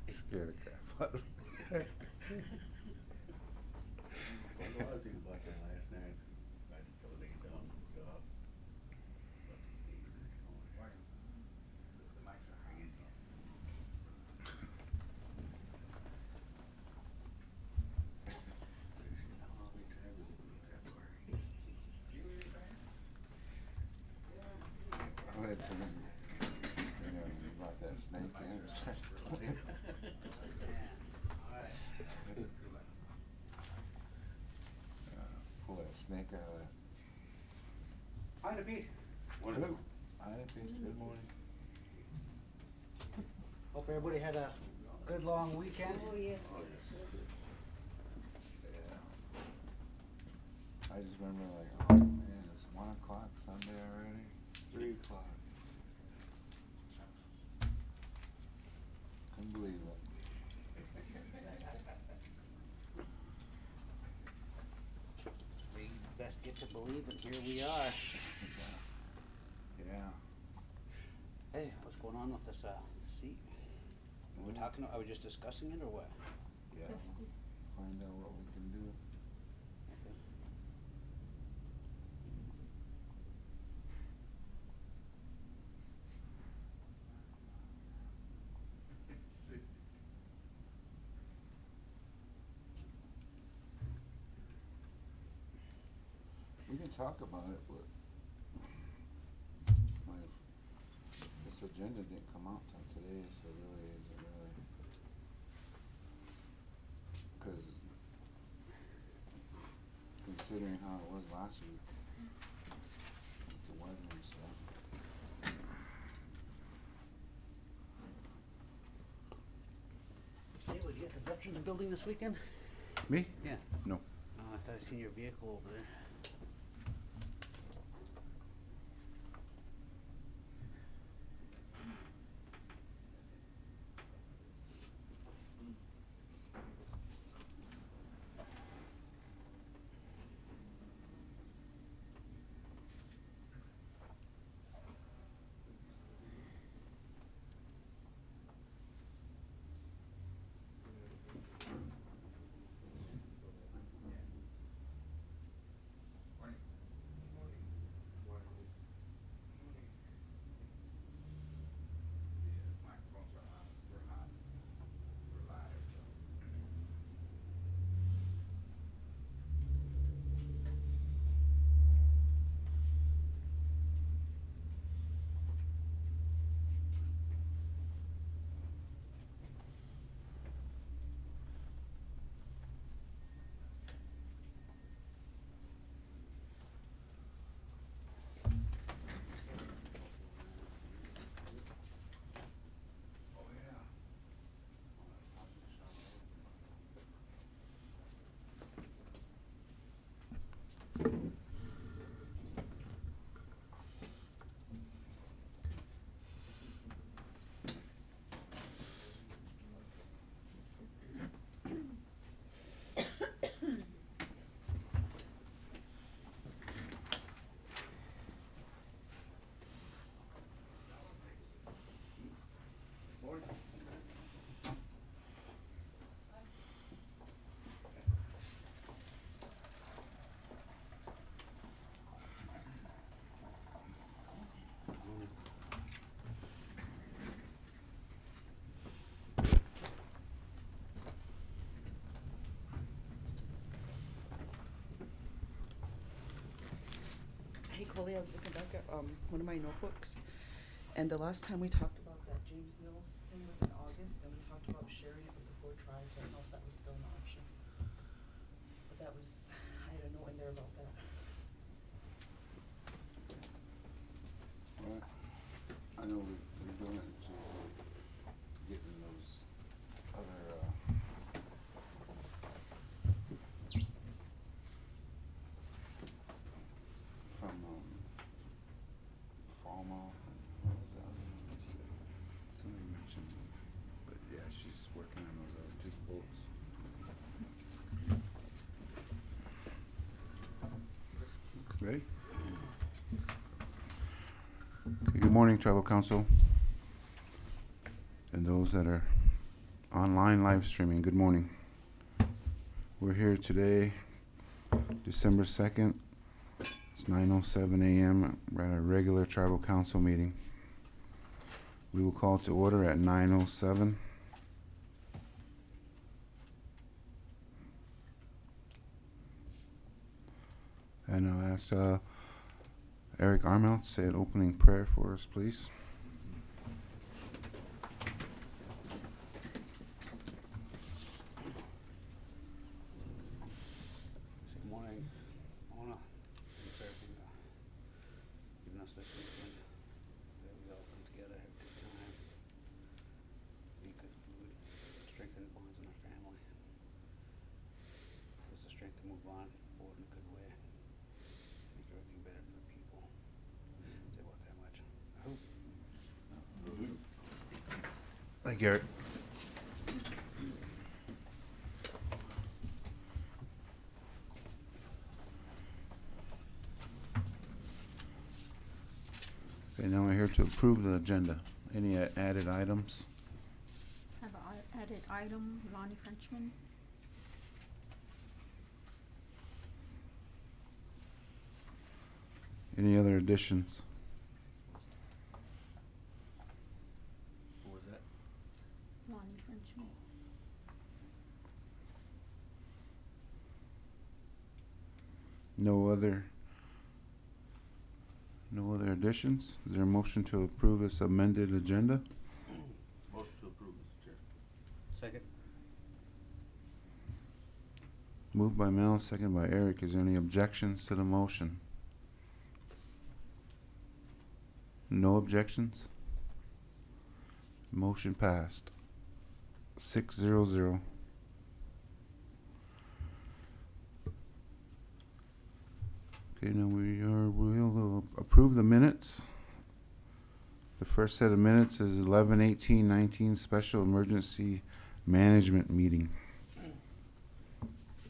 Scared the crap out of me. I was thinking about that last night. I think I was laying down and was up. But these neighbors, you know, the mics are crazy. I had someone, you know, you brought that snake in or something. Pull that snake out of that. Hi, Pete. Hello. Hi, Pete. Good morning. Hope everybody had a good long weekend. Oh, yes. Yeah. I just remember like, oh man, it's 1 o'clock Sunday already. It's 3 o'clock. Couldn't believe it. We best get to believe it. Here we are. Yeah. Hey, what's going on with this seat? Are we just discussing it or what? Yeah. Find out what we can do. Okay. We can talk about it, but this agenda didn't come out till today, so really isn't really. Because considering how it was last week, with the weather and stuff. Hey, was you at the Veterans Building this weekend? Me? Yeah. No. Oh, I thought I seen your vehicle over there. Hey, Coley, I was looking back at one of my notebooks, and the last time we talked about that James Mills thing was in August, and we talked about sharing it with the 4 tribes. I don't know if that was still an option, but that was, I had a note in there about that. Ready? Okay, good morning, Tribal Council. And those that are online live streaming, good morning. We're here today, December 2nd. It's 9:07 a.m. We're at a regular Tribal Council meeting. We will call to order at 9:07. And I'll ask Eric Armel to say an opening prayer for us, please. Good morning, Winona. Thank you for everything given us this weekend. That we all come together, have a good time, eat good food, strengthen bonds in our family. Give us the strength to move on forward in a good way. Make everything better for the people. Say about that much. I hope. Thank you, Eric. Okay, now we're here to approve the agenda. Any added items? Have an added item, Lonnie Frenchman. Any other additions? What was that? Lonnie Frenchman. No other additions? Is there a motion to approve this amended agenda? Motion to approve, Mr. Chair. Second? Moved by Mel, second by Eric. Is there any objections to the motion? No objections? Motion passed. 6-0-0. Okay, now we'll approve the minutes. The first set of minutes is 11/18/19 Special Emergency Management Meeting.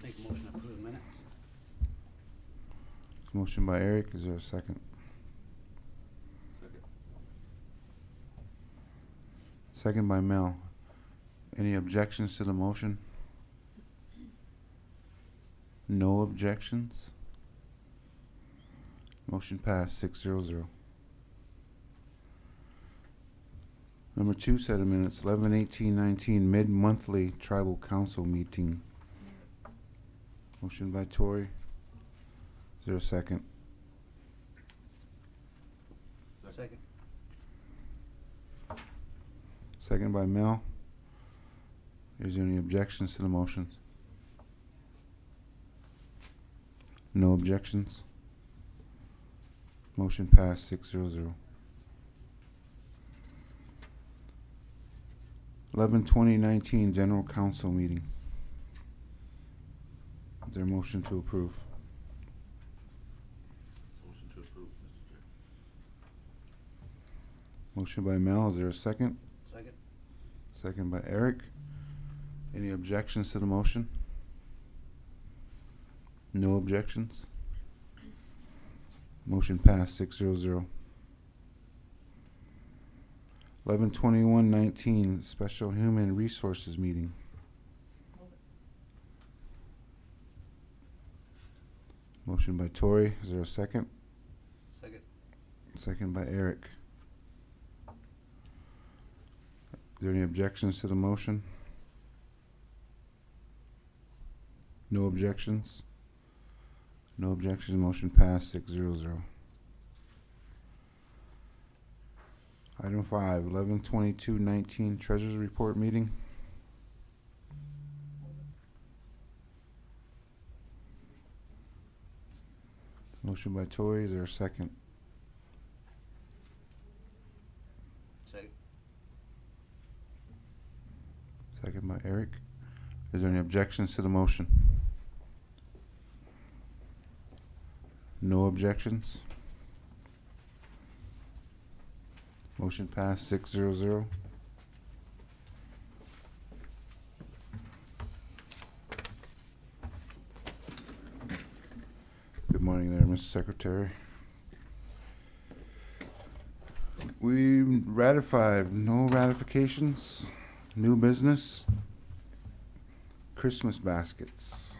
Make a motion to approve the minutes. Motion by Eric. Is there a second? Second. Second by Mel. Any objections to the motion? No objections? Motion passed, 6-0-0. Number 2 set of minutes, 11/18/19 Mid-Monthly Tribal Council Meeting. Motion by Tori. Is there a second? Second. Second by Mel. Is there any objections to the motions? No objections? Motion passed, 6-0-0. 11/20/19 General Council Meeting. Is there a motion to approve? Motion to approve, Mr. Chair. Motion by Mel. Is there a second? Second? Second by Eric. Any objections to the motion? No objections? Motion passed, 6-0-0. 11/21/19 Special Human Resources Meeting. Motion by Tori. Is there a second? Second. Second by Eric. Is there any objections to the motion? No objections? No objections. Motion passed, 6-0-0. Item 5, 11/22/19 Treasurers Report Meeting. Motion by Tori. Is there a second? Second. Second by Eric. Is there any objections to the motion? No objections? Motion passed, 6-0-0. Good morning there, Mr. Secretary. We ratified, no ratifications, new business, Christmas baskets. Biscuits.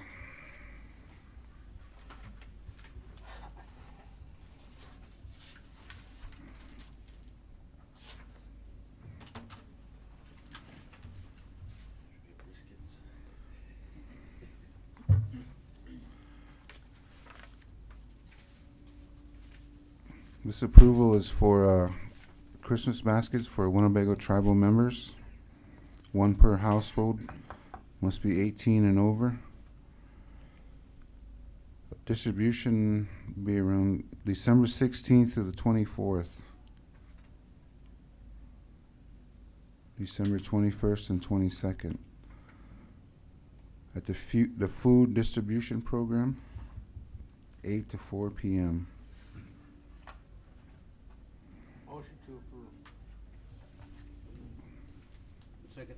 This approval is for Christmas baskets for Winnebago tribal members. One per household, must be 18 and over. Distribution be around December 16th to the 24th. December 21st and 22nd. At the food distribution program, 8 to 4 p.m. Motion to approve. Second.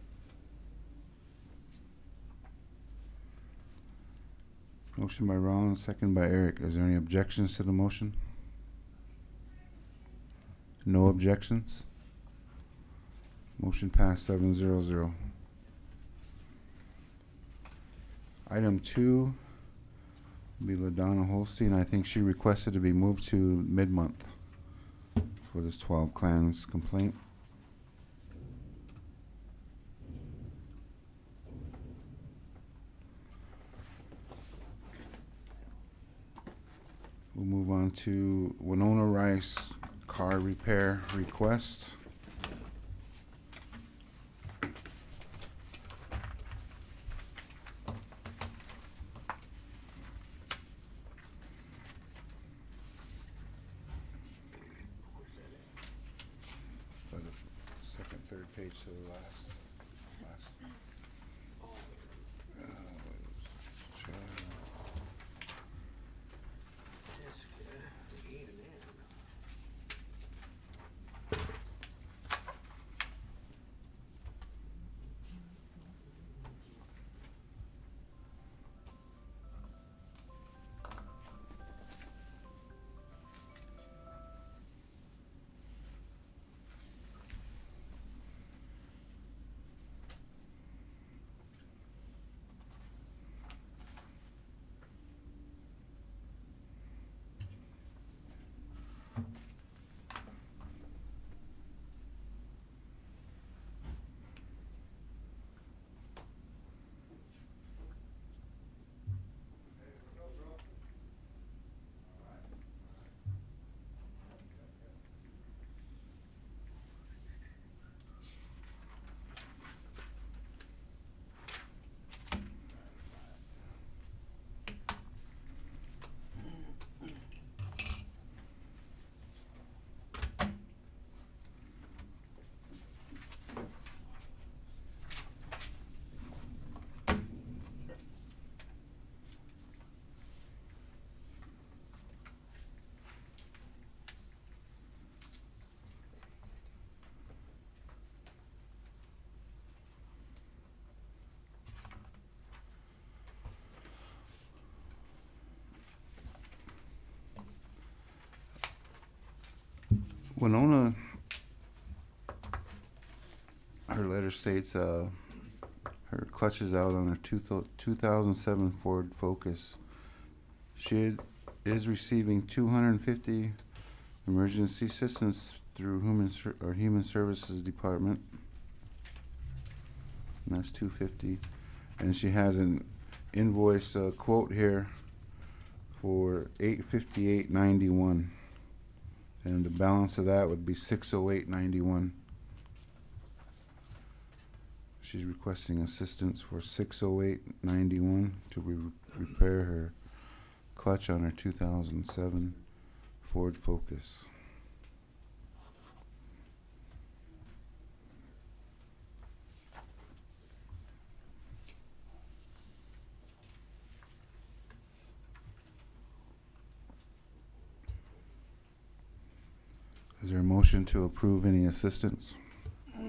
Motion by Rollins, second by Eric. Is there any objections to the motion? No objections? Motion passed 7-0-0. Item 2 will be LaDonna Holstein. I think she requested to be moved to mid-month for this 12 clans complaint. We'll move on to Winona Rice car repair request. By the second, third page to the last. Winona, her letter states her clutch is out on her 2007 Ford Focus. She is receiving 250 emergency assistance through Human Services Department. And that's 250. And she has an invoice quote here for $858.91. And the balance of that would be $608.91. She's requesting assistance for $608.91 to repair her clutch on her 2007 Ford Focus. Is there a motion to approve any assistance? Say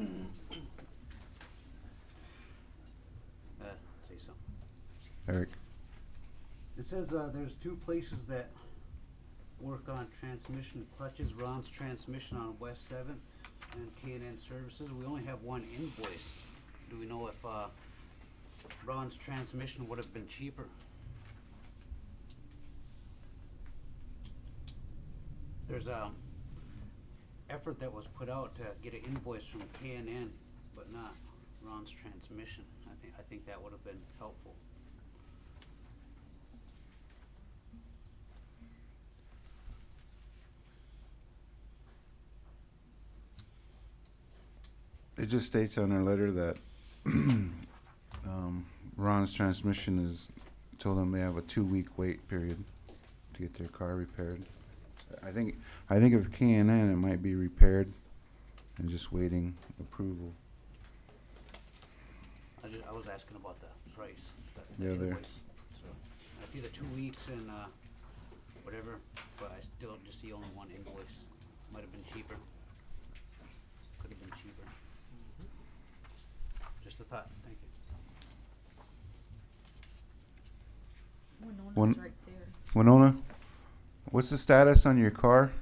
something. Eric? It says there's two places that work on transmission clutches, Ron's transmission on West Seventh and K&N Services. We only have one invoice. Do we know if, Ron's transmission would have been cheaper? There's a effort that was put out to get an invoice from K&N, but not Ron's transmission. I think that would have been helpful. It just states on their letter that Ron's transmission is, told them they have a 2-week wait period to get their car repaired. I think if K&N, it might be repaired and just waiting approval. I was asking about the price, the Yeah, there. invoice. So I see the 2 weeks and whatever, but I still just see only one invoice. Might have been cheaper. Could have been cheaper. Just a thought. Thank you. Winona's One- right there. Winona, what's the status on your car?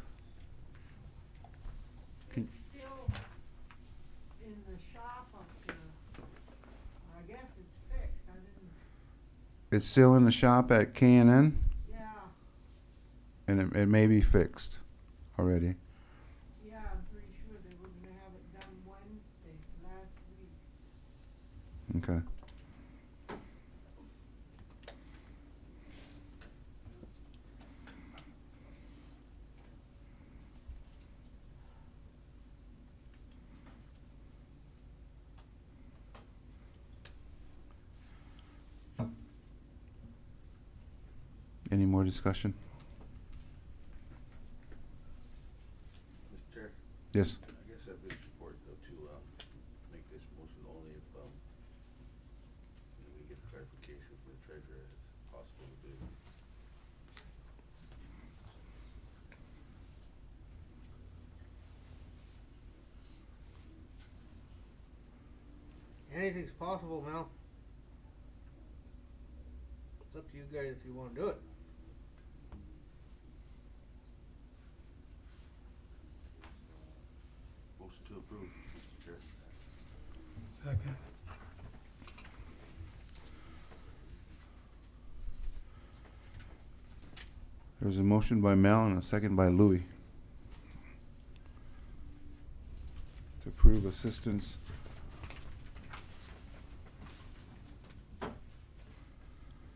Can- It's still in the shop up there. I guess it's fixed, I didn't, It's still in the shop at K&N, yeah, and it may be fixed already. yeah, I'm pretty sure they were gonna have it done Wednesday, last week. Okay. Any more discussion? Mr. Chair, Yes. I guess I'd be support though to, make this motion only if, we get clarification from the treasurer as possible to do. Anything's possible, Mel. It's up to you guys if you wanna do it. Motion to approve, Mr. Chair. There's a motion by Mel and a second by Louis to approve assistance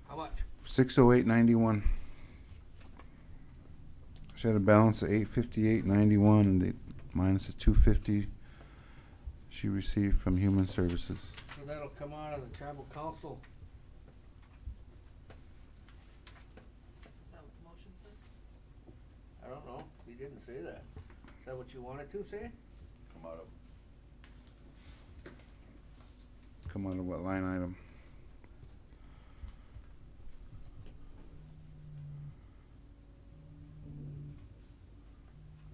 How much? 608.91. She had a balance of 858.91, and the minus is 250 she received from Human Services. So that'll come out of the tribal council. Is that what the motion said? I don't know, he didn't say that. Is that what you wanted to say? Come out of, Come out of what line item?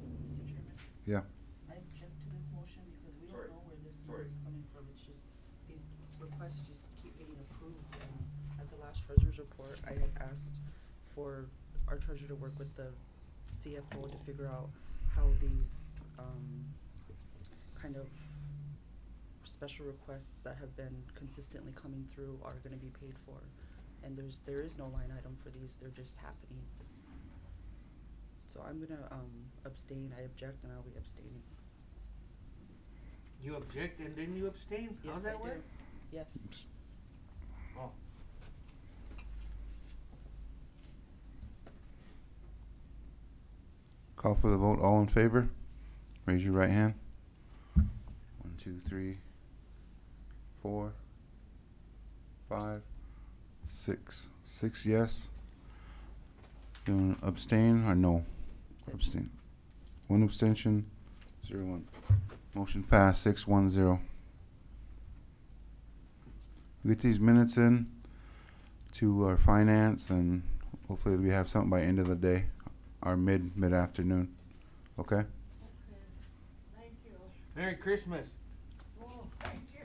Mr. Chairman, Yeah. I object to this motion because we Sorry. don't know where this Sorry. money is coming from. It's just, these requests just keep getting approved. And at the last treasurer's report, I had asked for our treasurer to work with the CFO to figure out how these, kind of special requests that have been consistently coming through are gonna be paid for. And there is no line item for these, they're just happening. So I'm gonna, abstain, I object and I'll be abstaining. You object and then you abstain? Yes, How's that I work? do. Yes. Oh. Call for the vote. All in favor? Raise your right hand. 1, 2, 3, 4, 5, 6. 6 yes. You wanna abstain or no? Abstain. 1 abstention, 0 1. Motion passed, 6-1-0. We get these minutes in to our finance, and hopefully we have something by end of the day, or mid-afternoon. Okay? Okay, thank you. Merry Christmas. Oh, thank you.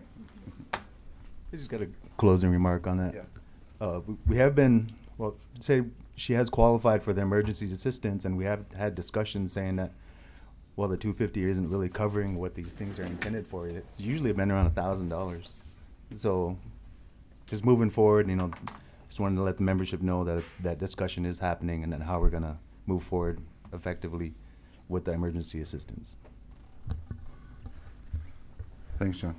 I just got a closing remark on that. Yeah. We have been, well, say she has qualified for the emergency assistance, and we have had discussions saying that, well, the 250 isn't really covering what these things are intended for. It's usually been around $1,000. So just moving forward, just wanted to let the membership know that that discussion is happening, and then how we're gonna move forward effectively with the emergency assistance. Thanks, John.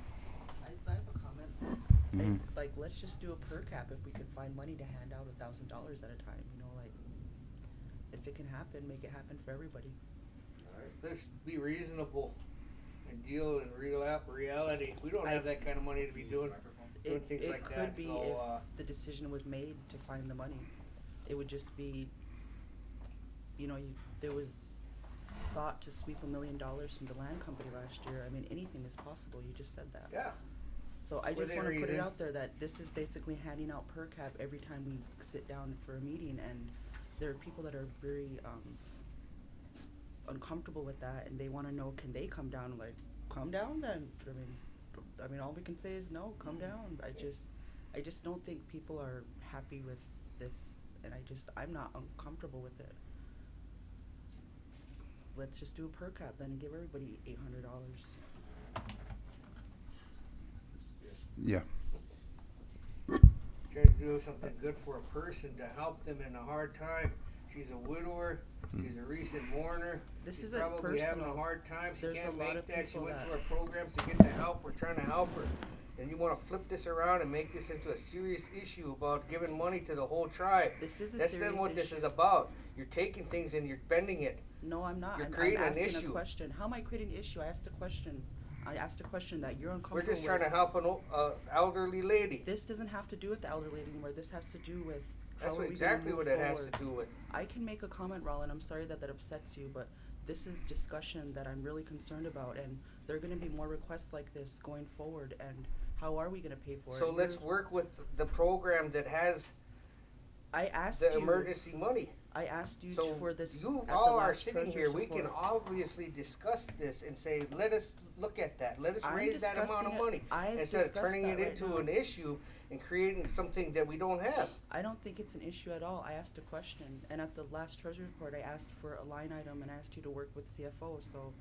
I have a comment. Mhm. Like, let's just do a per cap if we can find money to hand out $1,000 at a time, like, if it can happen, make it happen for everybody. Alright, let's be reasonable and deal in reality. We don't have that kind of money to be doing things It like could that, be so, if the decision was made to find the money. It would just be, there was thought to sweep $1 million from the land company last year. I mean, anything is possible, you just said that. yeah. So I just Within wanna put it reason. out there that this is basically handing out per cap every time we sit down for a meeting, and there are people that are very, uncomfortable with that, and they wanna know, can they come down? I'm like, come down then. I mean, all we can say is no, come down. I just don't think people are happy with this, and I'm not uncomfortable with it. Let's just do a per cap then and give everybody $800. Yeah. Try to do something good for a person to help them in a hard time. She's a widower. She's a recent mourner. This She's isn't probably having a personal. hard time. She There's can't a lot make of that. She people went that- to our programs to get the help. We're trying to help her. And you want to flip this around and make this into a serious issue about giving money to the whole tribe. This is a That's serious then what this issue. is about. You're taking things and you're bending it. No, I'm not. You're I'm creating an asking issue. a question. How am I creating an issue? I asked a question. I asked a question that you're We're uncomfortable just trying with. to help an elderly lady. This doesn't have to do with the elderly anymore. This has to do with how That's are we exactly gonna what move it has forward. to do with. I can make a comment, Roland. I'm sorry that upsets you, but this is discussion that I'm really concerned about, and there are going to be more requests like this going forward. And how are we going to pay for it? So let's work with the program that has I asked the you. emergency money. I asked you So for this. you at the all are last sitting treasurer's here, we can report. obviously discuss this and say, let us look at that, let us I'm raise that amount of discussing it. money. I've Instead of discussed turning it that right into now. an issue and creating something that we don't have. I don't think it's an issue at all. I asked a question, and at the last treasury report, I asked for a line item and asked you to work with CFO. So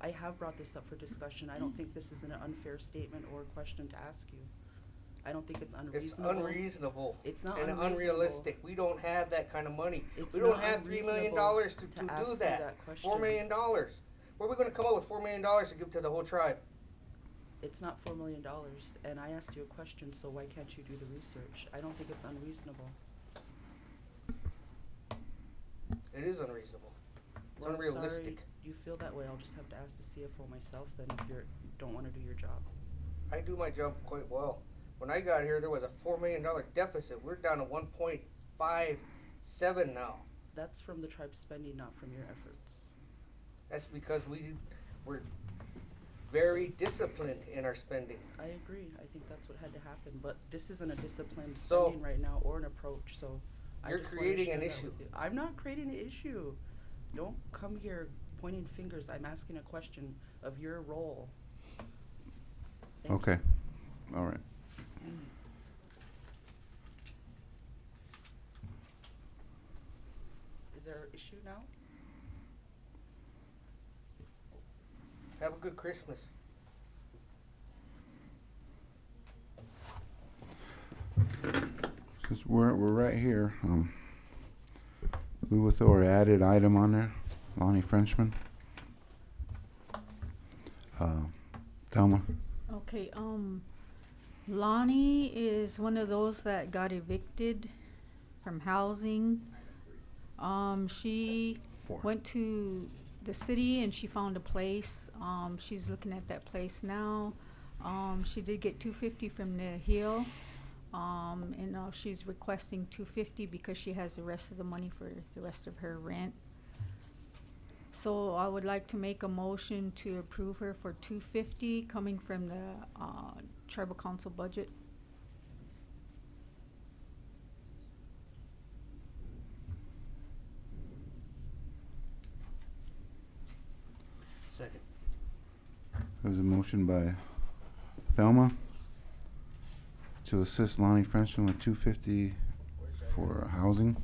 I have brought this up for discussion. I don't think this is an unfair statement or question to ask you. I don't think it's unreasonable. It's unreasonable. It's not and unreasonable. unrealistic. We don't have that kind of money. It's We don't not have $3 million unreasonable to to do ask you that. that question. $4 million. Where are we going to come up with $4 million to give to the whole tribe? It's not $4 million, and I asked you a question, so why can't you do the research? I don't think it's unreasonable. It is unreasonable. It's Well, I'm unrealistic. sorry you feel that way. I'll just have to ask the CFO myself then if you don't want to do your job. I do my job quite well. When I got here, there was a $4 million deficit. We're down to 1.57 now. That's from the tribe's spending, not from your efforts. That's because we're very disciplined in our spending. I agree. I think that's what had to happen. But this isn't a disciplined So- spending right now or an approach. So I You're just wanna creating share an that issue. with you. I'm not creating an issue. Don't come here pointing fingers. I'm asking a question of your role. Thank you. Okay. All right. Is there an issue now? Have a good Christmas. Since we're right here, we will throw our added item on there, Lonnie Frenchman. Thelma. Okay, Lonnie is one of those that got evicted from housing. She went to the city and she found a place. She's looking at that place now. She did get $250 from the Hill. And now she's requesting $250 because she has the rest of the money for the rest of her rent. So I would like to make a motion to approve her for $250 coming from the tribal council budget. Second. There's a motion by Thelma to assist Lonnie Frenchman with $250 for housing.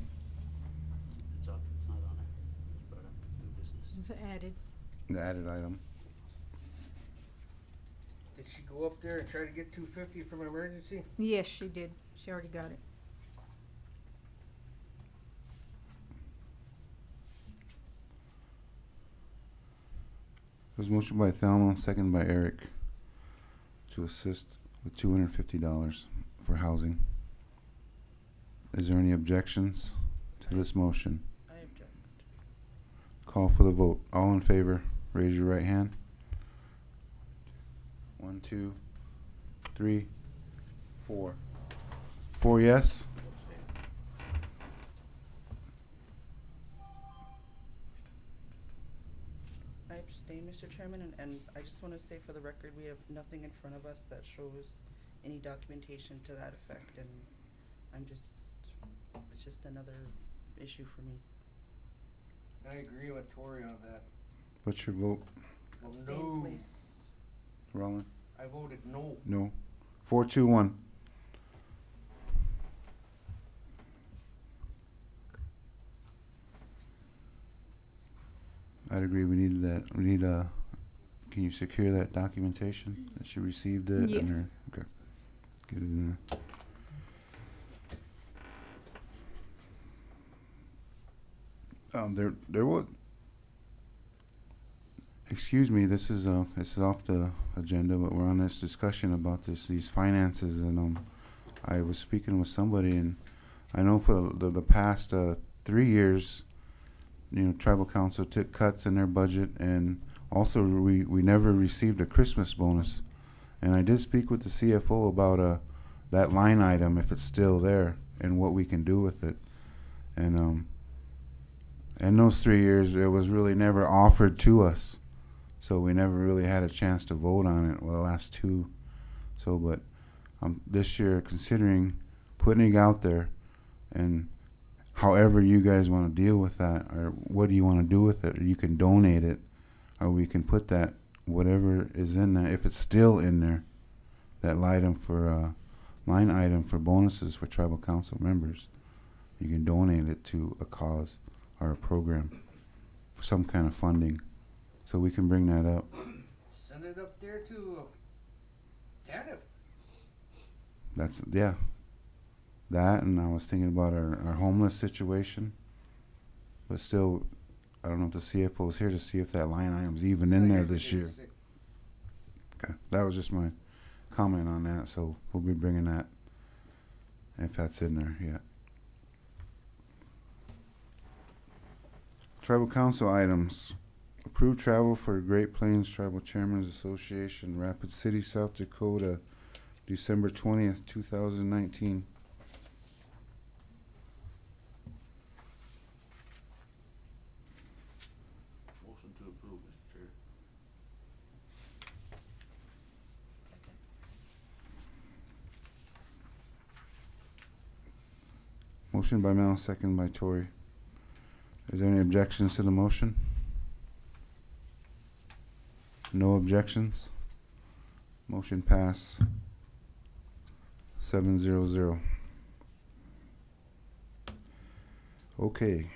It's added. The added item. Did she go up there and try to get 250 from emergency? Yes, she did. She already got it. There's a motion by Thelma, second by Eric, to assist with $250 for housing. Is there any objections to this motion? I object. Call for the vote. All in favor, raise your right hand. 1, 2, 3, 4. 4 yes. I abstain, Mr. Chairman, and I just wanna say for the record, we have nothing in front of us that shows any documentation to that effect, and it's just another issue for me. I agree with Tori on that. What's your vote, Well, Abstain, no. please. Roland? I voted no. No. 4, 2, 1. I'd agree. We needed that. We need can you secure that documentation that she received it? Yes. And her, okay. Get it in there. There was. Excuse me. This is off the agenda, but we're on this discussion about these finances, and I was speaking with somebody, and I know for the past 3 years, tribal council took cuts in their budget, and also we never received a Christmas bonus. And I did speak with the CFO about that line item, if it's still there, and what we can do with it. And in those 3 years, it was really never offered to us, so we never really had a chance to vote on it. Well, the last 2, so but this year, considering putting it out there, and however you guys want to deal with that, or what do you want to do with it, or you can donate it, or we can put that, whatever is in there, if it's still in there, that line item for bonuses for tribal council members, you can donate it to a cause or a program, some kind of funding, so we can bring that up. Send it up there to TANF. That's, yeah. That, and I was thinking about our homeless situation, but still, I don't know if the CFO is here to see if that line item's even in there this year. Okay, that was just my comment on that, so we'll be bringing that, if that's in there yet. Tribal council items. Approved travel for Great Plains Tribal Chairman's Association, Rapid City, South Dakota, December 20th, 2019. Motion to approve, Mr. Chair. Motion by Mel, second by Tori. Is there any objections to the motion? No objections. Motion pass 7-0-0. Okay.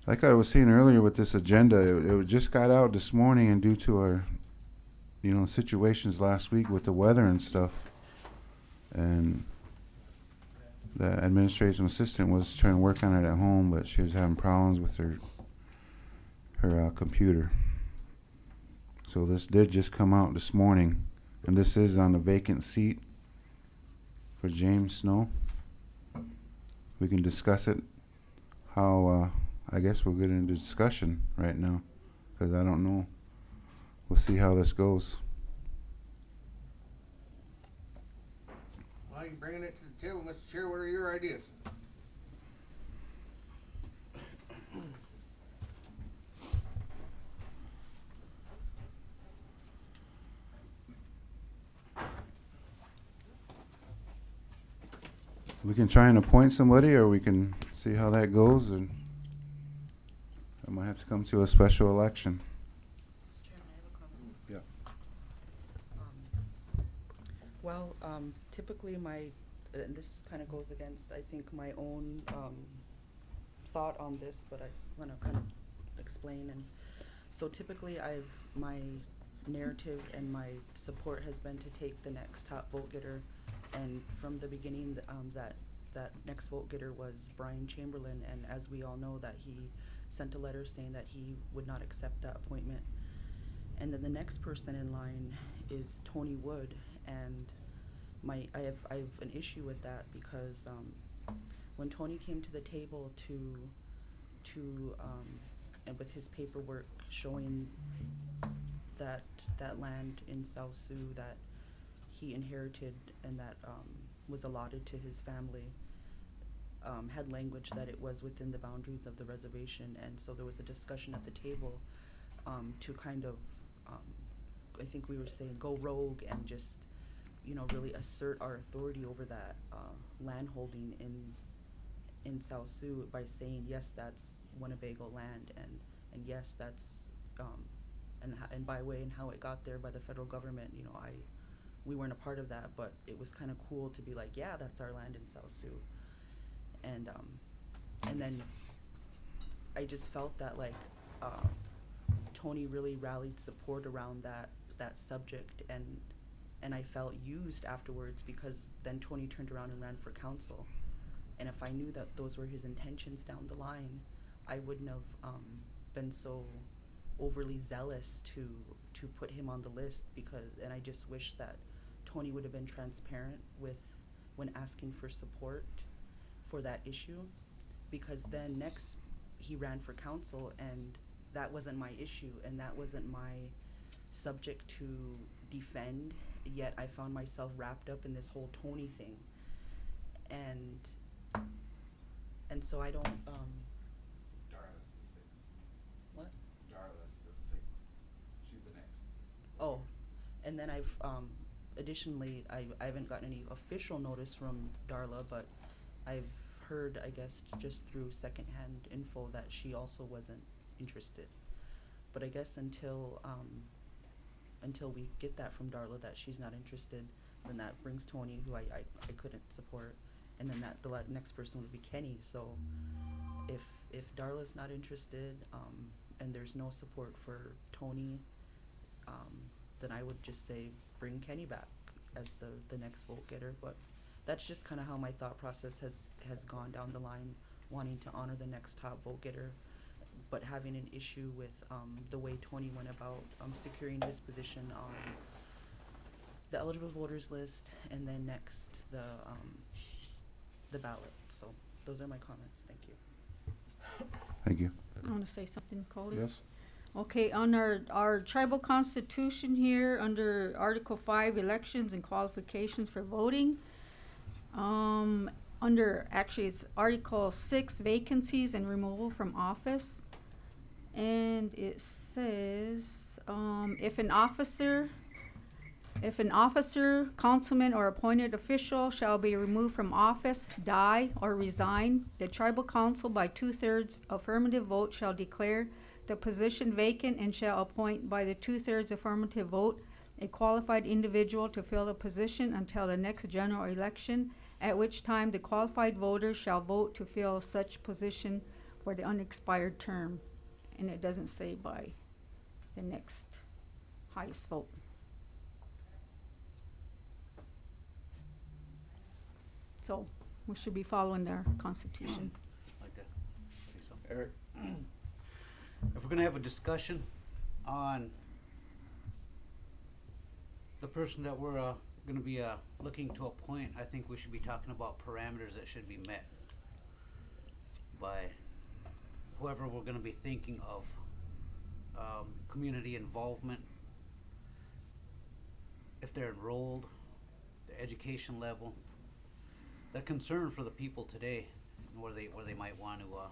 Like I was saying earlier with this agenda, it just got out this morning, and due to our, situations last week with the weather and stuff, and the administration assistant was trying to work on it at home, but she was having problems with her computer. So this did just come out this morning, and this is on the vacant seat for James Snow. We can discuss it. How I guess we'll get into discussion right now, because I don't know. We'll see how this goes. Well, you're bringing it to the table, Mr. Chair. What are your ideas? We can try and appoint somebody, or we can see how that goes, and I might have to come to a special election. Mr. Chairman, I have a comment. Yeah. Well, typically and this kind of goes against, I think, my own thought on this, but I wanna kind of explain. And so typically my narrative and my support has been to take the next top vote getter. And from the beginning, that next vote getter was Brian Chamberlain, and as we all know, that he sent a letter saying that he would not accept that appointment. And then the next person in line is Tony Wood, and I have an issue with that because when Tony came to the table and with his paperwork showing that land in South Sioux that he inherited and that was allotted to his family, had language that it was within the boundaries of the reservation. And so there was a discussion at the table to kind of, I think we were saying, go rogue and just, really assert our authority over that land holding in South Sioux by saying, yes, that's Winnebago land, and yes, that's, and by way and how it got there by the federal government, we weren't a part of that, but it was kind of cool to be like, yeah, that's our land in South Sioux. And then I just felt that Tony really rallied support around that subject, and I felt used afterwards because then Tony turned around and ran for council. And if I knew that those were his intentions down the line, I wouldn't have been so overly zealous to put him on the list, and I just wish that Tony would have been transparent when asking for support for that issue, because then next he ran for council and that wasn't my issue and that wasn't my subject to defend, yet I found myself wrapped up in this whole Tony thing. And so I don't Darla's the sixth. what? Darla's the sixth. She's the next. Oh, and then I've additionally I haven't gotten any official notice from Darla, but I've heard, I guess, just through secondhand info that she also wasn't interested. But I guess until we get that from Darla that she's not interested, then that brings Tony, who I couldn't support, and then the next person would be Kenny. So if Darla's not interested, and there's no support for Tony, then I would just say bring Kenny back as the next vote getter. But that's just kind of how my thought process has gone down the line, wanting to honor the next top vote getter, but having an issue with the way Tony went about securing his position on the eligible voters list, and then next the ballot. So those are my comments. Thank you. Thank you. I want to say something, Coley. Yes? Okay, on our tribal constitution here, under Article 5, elections and qualifications for voting, actually it's Article 6, vacancies and removal from office. And it says, if an officer, councilman, or appointed official shall be removed from office, die, or resign, the tribal council by 2/3 affirmative vote shall declare the position vacant and shall appoint by the 2/3 affirmative vote a qualified individual to fill the position until the next general election, at which time the qualified voters shall vote to fill such position for the unexpired term. And it doesn't say by the next highest vote. So we should be following their constitution. Like that. Say something. Eric? If we're gonna have a discussion on the person that we're gonna be looking to appoint, I think we should be talking about parameters that should be met by whoever we're gonna be thinking of. Community involvement, if they're enrolled, the education level, the concern for the people today, and where they might want to,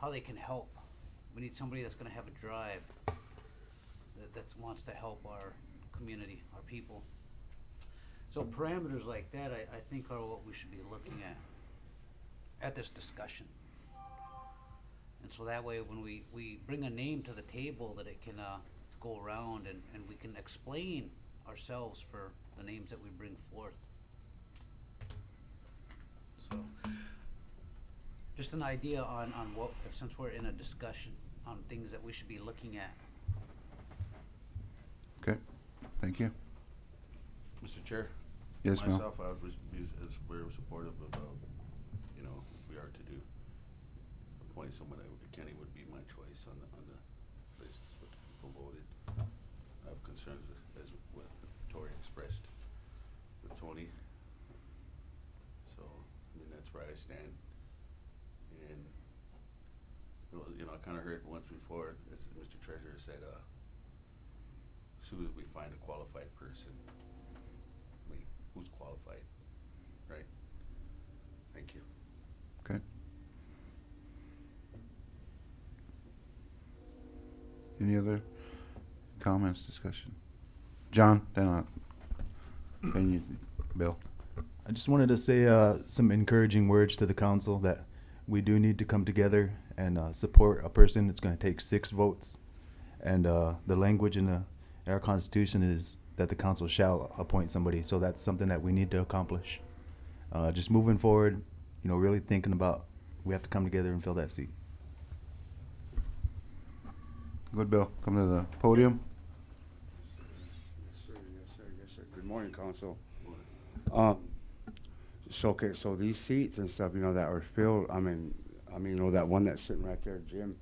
how they can help. We need somebody that's gonna have a drive, that wants to help our community, our people. So parameters like that, I think are what we should be looking at this discussion. And so that way, when we bring a name to the table, that it can go around and we can explain ourselves for the names that we bring forth. So, just an idea on what, since we're in a discussion on things that we should be looking at. Okay, thank you. Mr. Chair? Yes, Mel. Myself, I would be as very supportive of, you know, if we are to do, appoint someone, Kenny would be my choice on the basis of what the people voted. I have concerns as what Tori expressed with Tony. So, I mean, that's where I stand. And, you know, I kinda heard once before, as Mr. Treasurer said, as soon as we find a qualified person, I mean, who's qualified, right? Thank you. Okay. Any other comments, discussion? John, then you, Bill. I just wanted to say some encouraging words to the council that we do need to come together and support a person. It's going to take 6 votes. And the language in our Constitution is that the council shall appoint somebody. So that's something that we need to accomplish. Just moving forward, you know, really thinking about we have to come together and fill that seat. Good, Bill. Come to the podium. Yes, sir, yes, sir, yes, sir. Good morning, council. So these seats and stuff, you know, that are filled, I mean, you know, that one that's sitting right there, Jim,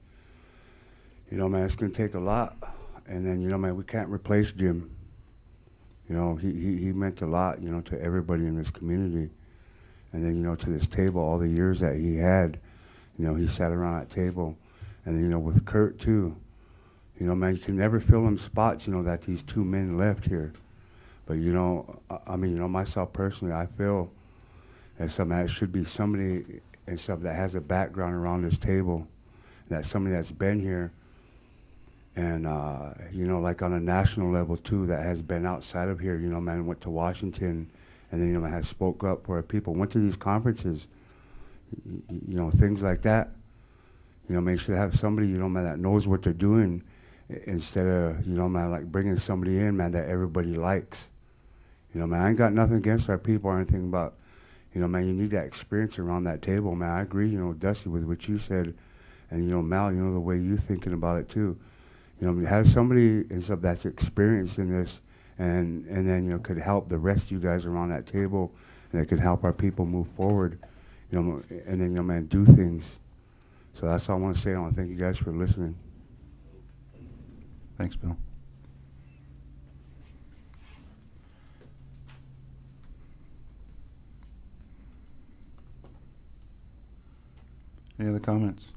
you know, man, it's gonna take a lot. And then, you know, man, we can't replace Jim. You know, he meant a lot, you know, to everybody in this community. And then, you know, to this table, all the years that he had, you know, he sat around that table. And then, you know, with Kurt too, you know, man, you can never fill them spots, you know, that these 2 men left here. But, you know, I mean, you know, myself personally, I feel that should be somebody and stuff that has a background around this table, that somebody that's been here and, you know, like on a national level too, that has been outside of here, you know, man, went to Washington and then, you know, has spoke up for people, went to these conferences, you know, things like that. You know, man, you should have somebody, you know, man, that knows what they're doing instead of, you know, man, like bringing somebody in, man, that everybody likes. You know, man, I ain't got nothing against our people or anything, but, you know, man, you need that experience around that table, man. I agree, you know, Dusty, with what you said, and, you know, Mal, you know, the way you thinking about it too. You know, have somebody and stuff that's experienced in this, and then, you know, could help the rest of you guys around that table, and it could help our people move forward, you know, and then, you know, man, do things. So that's all I want to say. I want to thank you guys for listening. Thanks, Bill. Any other comments?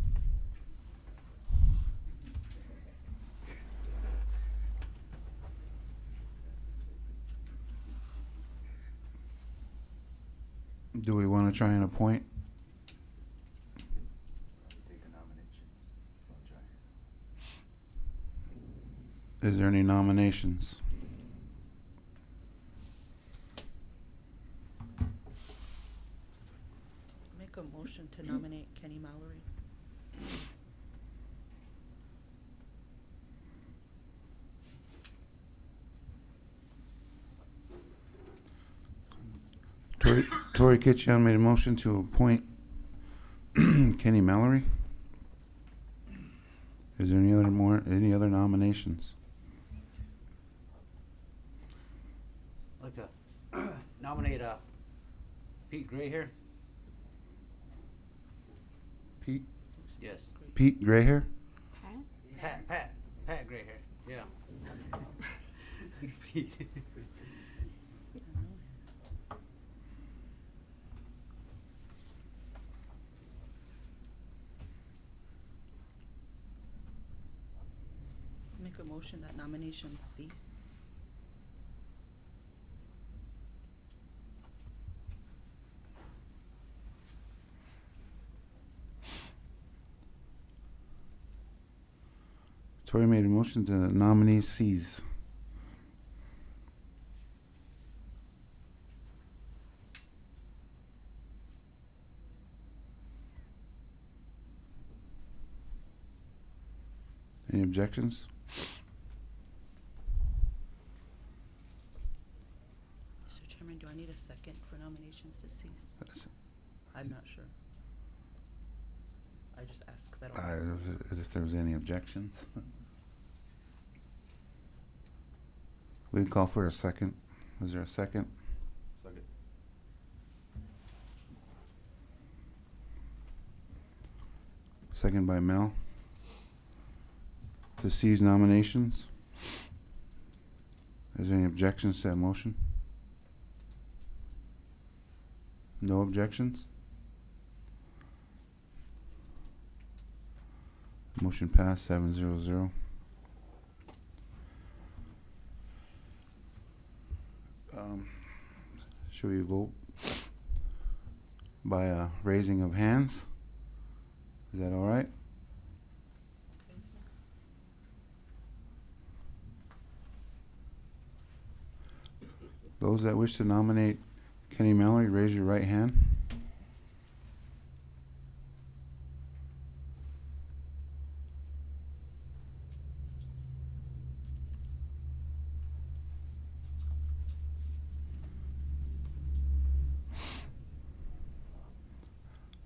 Do we want to try and appoint? Is there any nominations? Make a motion to nominate Kenny Mallory. Tori Kitchen made a motion to appoint Kenny Mallory. Is there any other nominations? I'd like to nominate Pete Gray here. Pete Yes. Grayhair? Pat Gray here. Yeah. Pete. Make a motion that nominations cease. Tori made a motion to nominee cease. Any objections? Mr. Chairman, do I need a second for nominations to cease? I'm not sure. just ask, 'cause I don't know. As if there's any objections. We can call for a second. Is there a second? Second. Second by Mel. To seize nominations. Is there any objections to that motion? No objections? Motion passed 7-0-0. Should we vote by a raising of hands? Is that all right? Those that wish to nominate Kenny Mallory, raise your right hand.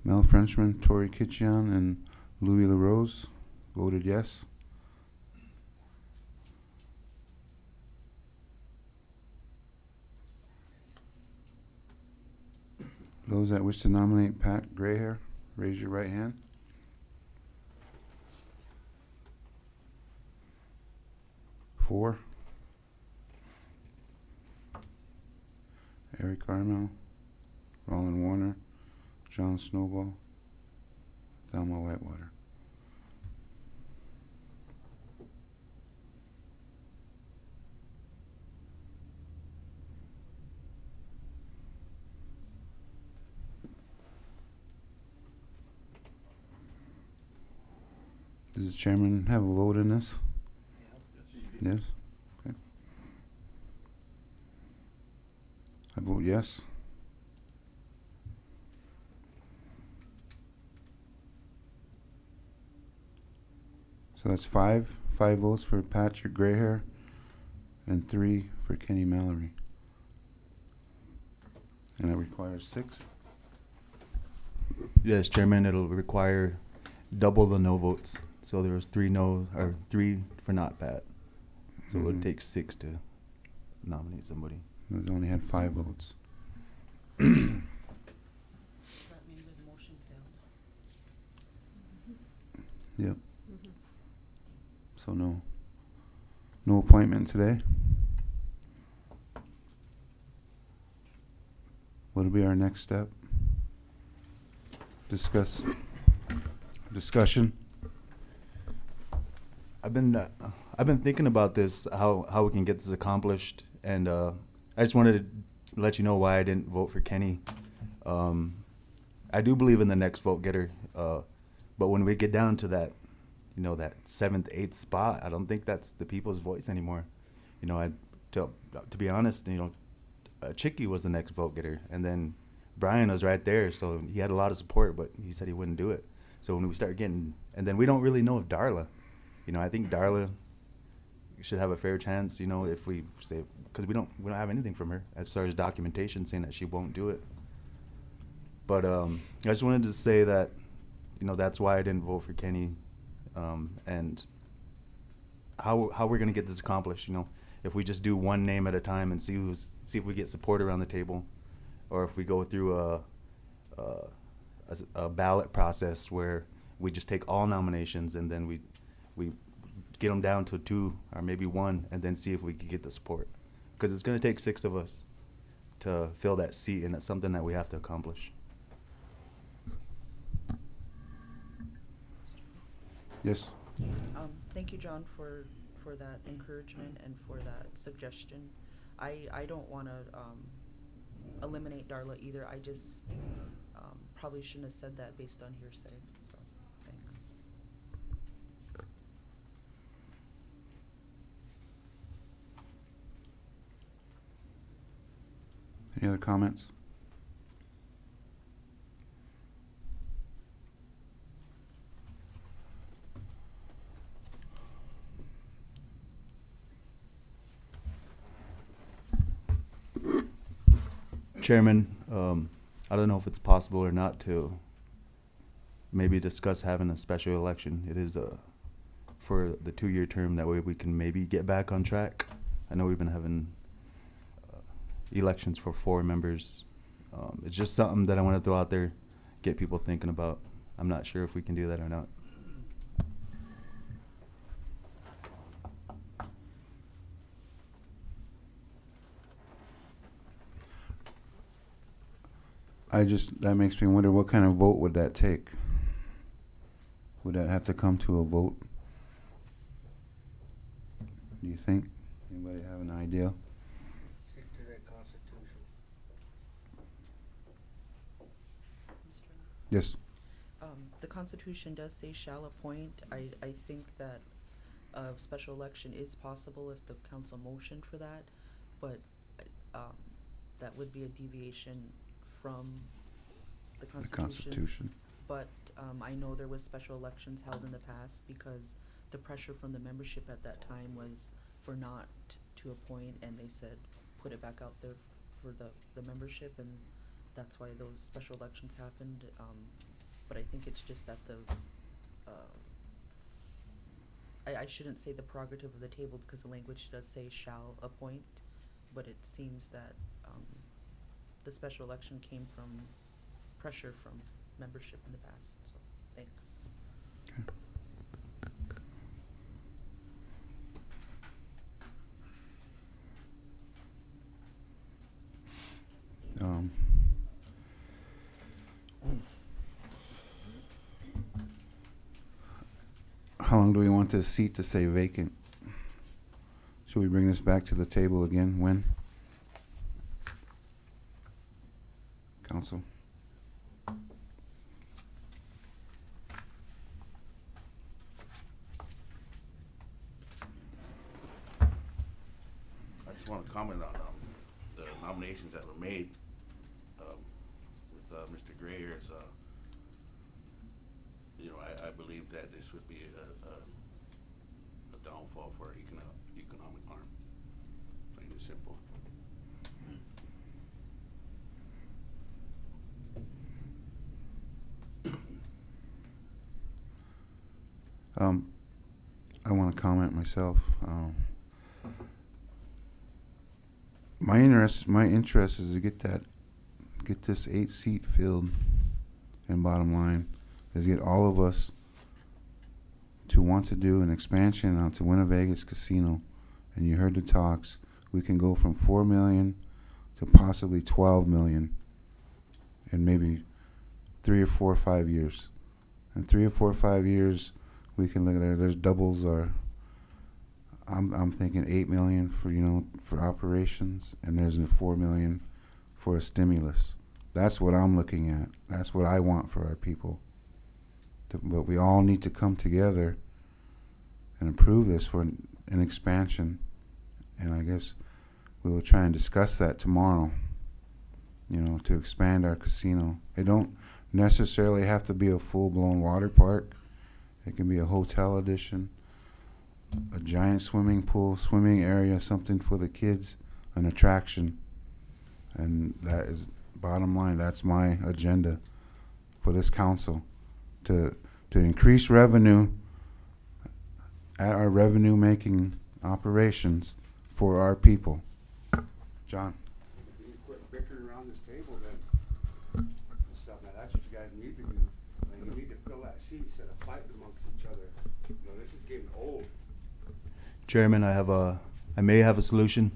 Mel Frenchman, Tori Kitchian, and Louis LaRose voted yes. Those that wish to nominate Pat Grayhair, raise your right hand. Four. Eric Carmel, Roland Warner, John Snowball, Thelma Whitewater. Does the chairman have a vote in this? Yes? Okay. I vote yes. So that's five votes for Patrick Grayhair and 3 for Kenny Mallory. And it requires 6. Yes, Chairman, it'll require double the no votes. So there was 3 no, or 3 for not Pat. So it would take 6 to nominate somebody. They only had 5 votes. That means the motion failed. Yep. So no appointment today. What'll be our next step? Discussion. I've been thinking about this, how we can get this accomplished, and I just wanted to let you know why I didn't vote for Kenny. I do believe in the next vote getter, but when we get down to that, that 7th, 8th spot, I don't think that's the people's voice anymore. To be honest, Chicky was the next vote getter, and then Brian was right there, so he had a lot of support, but he said he wouldn't do it. So when we start getting, and then we don't really know if Darla, I think Darla should have a fair chance, if we say, because we don't have anything from her as far as documentation saying that she won't do it. But I just wanted to say that, that's why I didn't vote for Kenny, and how we're gonna get this accomplished. If we just do one name at a time and see if we get support around the table, or if we go through a ballot process where we just take all nominations and then we get them down to 2 or maybe 1 and then see if we can get the support, because it's going to take 6 of us to fill that seat, and it's something that we have to accomplish. Yes. Thank you, John, for that encouragement and for that suggestion. I don't want to eliminate Darla either. I just probably shouldn't have said that based on hearsay. So, thanks. Any other comments? Chairman, I don't know if it's possible or not to maybe discuss having a special election. It is for the 2-year term. That way we can maybe get back on track. I know we've been having elections for 4 members. It's just something that I want to throw out there, get people thinking about. I'm not sure if we can do that or not. That makes me wonder, what kind of vote would that take? Would that have to come to a vote? Do you think? Anybody have an idea? Stick to that constitution. Yes. The Constitution does say shall appoint. I think that a special election is possible if the council motioned for that, but that would be a deviation from the The Constitution. Constitution. But I know there was special elections held in the past because the pressure from the membership at that time was for not to appoint, and they said put it back out there for the membership, and that's why those special elections happened. But I think it's just that I shouldn't say the prerogative of the table because the language does say shall appoint, but it seems that the special election came from pressure from membership in the past. So, thanks. Okay. How long do we want this seat to stay vacant? Should we bring this back to the table again? When? Council? I just want to comment on the nominations that were made with Mr. Grayer's. I believe that this would be a downfall for our economic arm, plain and simple. I want to comment myself. My interest is to get this 8-seat filled, and bottom line is get all of us to want to do an expansion onto Winnebago's casino. And you heard the talks. We can go from 4 million to possibly 12 million in maybe 3 or 4 or 5 years. In 3 or 4 or 5 years, we can look at it. There's doubles are. I'm thinking 8 million for operations, and there's 4 million for a stimulus. That's what I'm looking at. That's what I want for our people. But we all need to come together and approve this for an expansion. And I guess we will try and discuss that tomorrow, to expand our casino. It don't necessarily have to be a full-blown water park. It can be a hotel edition, a giant swimming pool, swimming area, something for the kids, an attraction. And that is, bottom line, that's my agenda for this council, to increase revenue at our revenue-making operations for our people. John? If you quit bickering around this table, then stuff. Now that's what you guys need to do. You need to fill that seat instead of fighting amongst each other. This is getting old. Chairman, I may have a solution.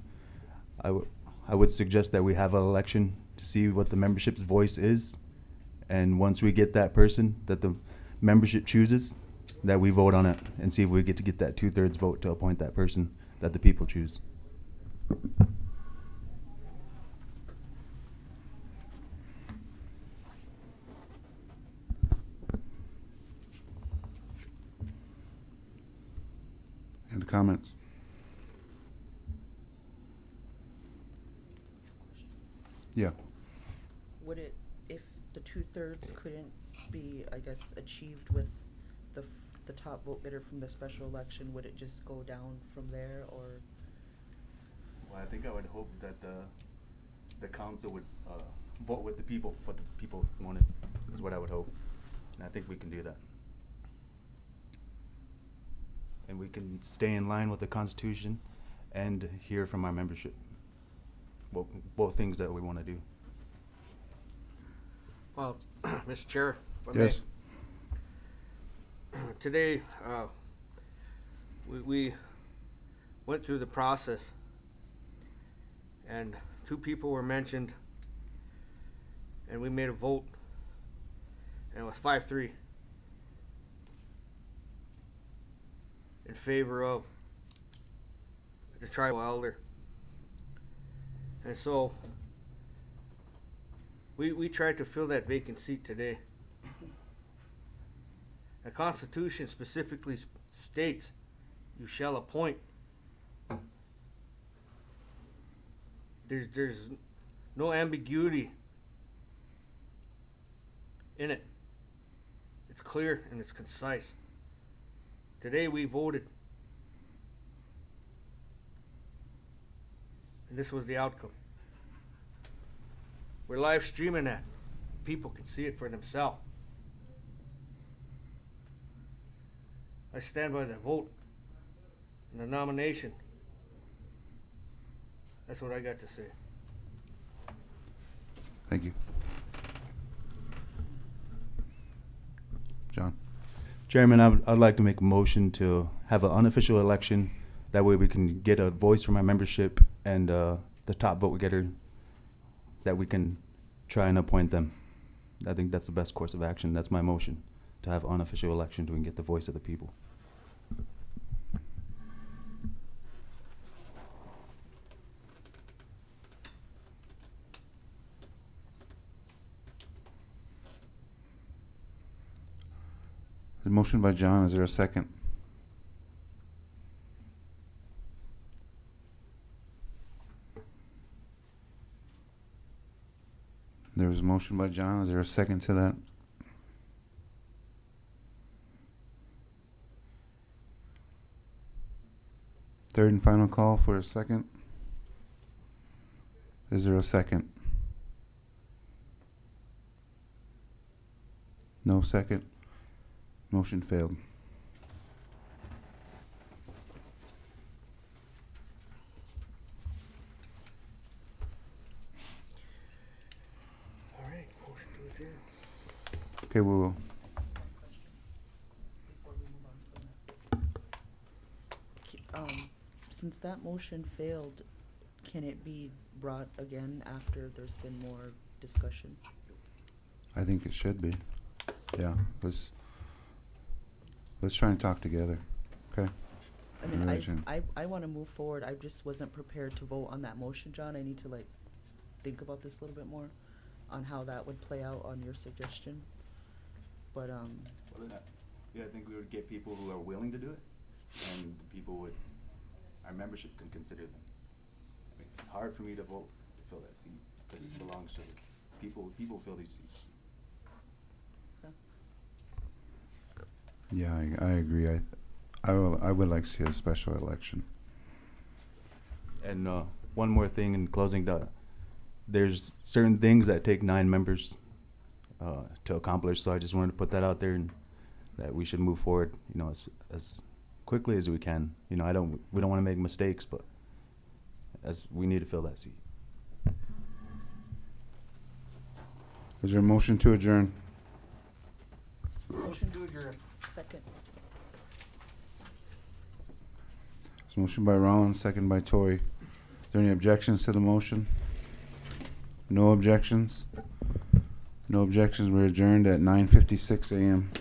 I would suggest that we have an election to see what the membership's voice is, and once we get that person that the membership chooses, that we vote on it and see if we get to get that 2/3 vote to appoint that person that the people choose. Any comments? Yeah. Would it, if the 2/3 couldn't be, I guess, achieved with the top vote getter from the special election, would it just go down from there, or? Well, I think I would hope that the council would vote with the people, what the people wanted, is what I would hope. And I think we can do that. And we can stay in line with the Constitution and hear from our membership. Both things that we want to do. Well, Mr. Chair, if I may. Yes. Today, we went through the process, and 2 people were mentioned, and we made a vote, and it was 5-3 in favor of the tribal elder. And so we tried to fill that vacant seat today. The Constitution specifically states you shall appoint. There's no ambiguity in it. It's clear and it's concise. Today we voted. And this was the outcome. We're live streaming that. People can see it for themselves. I stand by the vote and the nomination. That's what I got to say. Thank you. John? Chairman, I'd like to make a motion to have an unofficial election. That way we can get a voice from our membership and the top vote getter, that we can try and appoint them. I think that's the best course of action. That's my motion, to have unofficial election so we can get the voice of the people. The motion by John, is there a second? There was a motion by John, is there a second to that? Third and final call for a second. Is there a second? No second. Motion failed. All right, motion to adjourn. Okay, we will. Before we move on from that. Since that motion failed, can it be brought again after there's been more discussion? I think it should be. Yeah, let's try and talk together, okay? I mean, Religion. I want to move forward. I just wasn't prepared to vote on that motion, John. I need to think about this a little bit more on how that would play out on your suggestion. But I think we would get people who are willing to do it, and people would, our membership can consider them. I mean, it's hard for me to vote to fill that seat because it belongs to people. People fill these seats. Yeah, I agree. I would like to see a special election. And one more thing in closing, there's certain things that take 9 members to accomplish. So I just wanted to put that out there, and that we should move forward, as quickly as we can. We don't want to make mistakes, but as we need to fill that seat. Is there a motion to adjourn? Motion to adjourn. second. There's a motion by Rollins, second by Toy. Is there any objections to the motion? No objections? No objections. We're adjourned at 9:56 a.m.